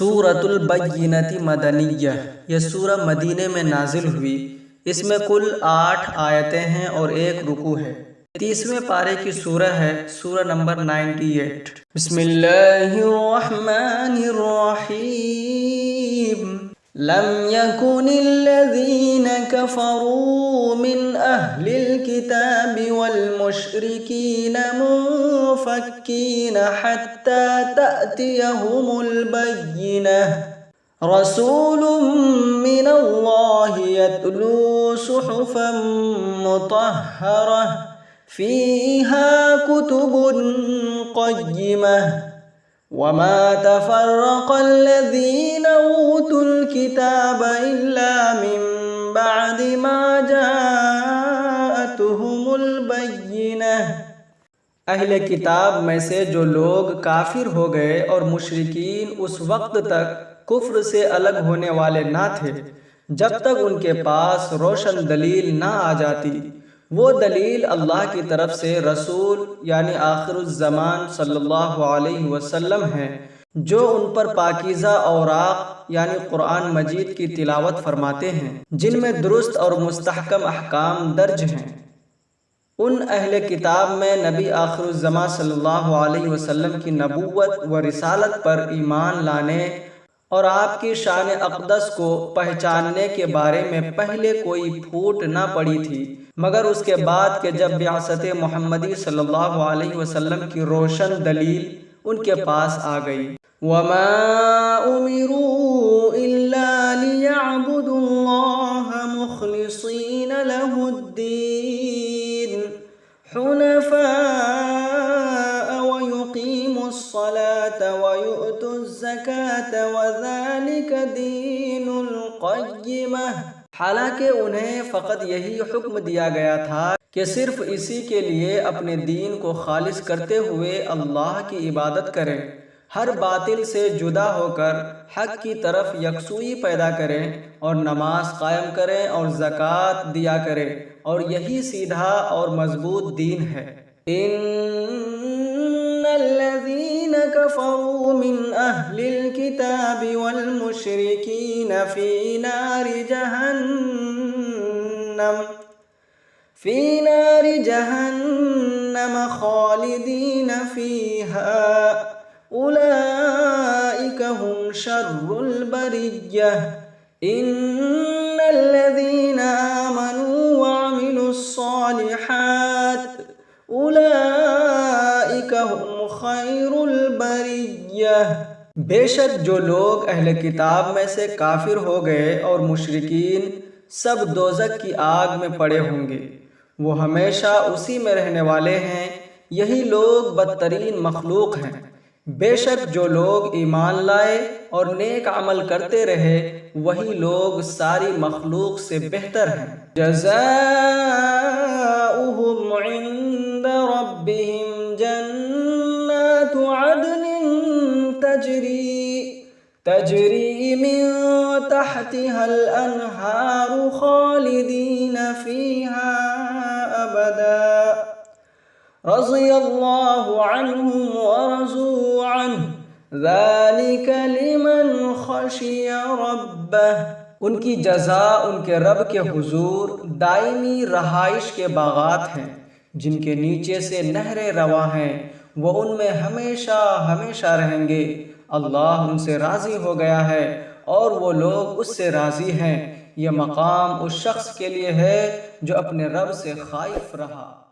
سورۃ البینۃ مدنیہ، یہ سورہ مدینے میں نازل ہوئی۔ اس میں کل 8 آیتیں ہیں اور 1 رکوع ہے۔ 30ویں پارے کی سورہ ہے، سورہ نمبر 98۔ بسم اللہ الرحمن الرحیم۔ لم يكن الذين كفروا من أهل الكتاب والمشركين منفكين حتى تأتيهم البينة، رسول من الله يتلو صحفا مطهرة فيها كتب قيمة، وما تفرق الذين أوتوا الكتاب إلا من بعد ما جاءتهم البينة۔ اہل کتاب میں سے جو لوگ کافر ہو گئے اور مشرکین اس وقت تک کفر سے الگ ہونے والے نہ تھے جب تک ان کے پاس روشن دلیل نہ آ جاتی۔ وہ دلیل اللہ کی طرف سے رسول یعنی آخر الزمان صلی اللہ علیہ وسلم ہے، جو ان پر پاکیزہ اوراق یعنی قرآن مجید کی تلاوت فرماتے ہیں، جن میں درست اور مستحکم احکام درج ہیں۔ ان اہل کتاب میں نبی آخر الزمان صلی اللہ علیہ وسلم کی نبوت و رسالت پر ایمان لانے اور آپ کی شان اقدس کو پہچاننے کے بارے میں پہلے کوئی پھوٹ نہ پڑی تھی، مگر اس کے بعد کہ جب بعثت محمدی صلی اللہ علیہ وسلم کی روشن دلیل ان کے پاس آ گئی۔ وَمَا أُمِرُوا إِلَّا لِيَعْبُدُوا اللَّهَ مُخْلِصِينَ لَهُ الدِّينَ حُنَفَاءَ وَيُقِيمُوا الصَّلَاةَ وَيُؤْتُوا الزَّكَاةَ وَذَلِكَ دِينُ الْقَيِّمَةِ۔ حالانکہ انہیں فقط یہی حکم دیا گیا تھا کہ صرف اسی کے لیے اپنے دین کو خالص کرتے ہوئے اللہ کی عبادت کریں، ہر باطل سے جدا ہو کر حق کی طرف یکسوئی پیدا کریں اور نماز قائم کریں اور زکوٰۃ دیا کریں، اور یہی سیدھا اور مضبوط دین ہے۔ ان الذین کفروا من اہل الکتاب والمشرکین فی نار جہنم خالدین فیہا اولئک هم شر البریہ۔ ان الذین آمنوا وعملوا الصالحات اولئک هم خیر البریہ۔ بے شک جو لوگ اہل کتاب میں سے کافر ہو گئے اور مشرکین سب دوزخ کی آگ میں پڑے ہوں گے، وہ ہمیشہ اسی میں رہنے والے ہیں، یہی لوگ بدترین مخلوق ہیں۔ بے شک جو لوگ ایمان لائے اور نیک عمل کرتے رہے وہی لوگ ساری مخلوق سے بہتر ہیں۔ جزاؤہم عند ربہم جنات عدن تجری من تحتها الانہار خالدین فیہا ابدا، رضی اللہ عنہم ورضوا عنہ، ذالک لمن خشی ربہ۔ ان کی جزا ان کے رب کے حضور دائمی رہائش کے باغات ہیں، جن کے نیچے سے نہریں رواں ہیں، وہ ان میں ہمیشہ ہمیشہ رہیں گے۔ اللہ ان سے راضی ہو گیا ہے اور وہ لوگ اس سے راضی ہیں۔ یہ مقام اس شخص کے لیے ہے جو اپنے رب سے خائف رہا۔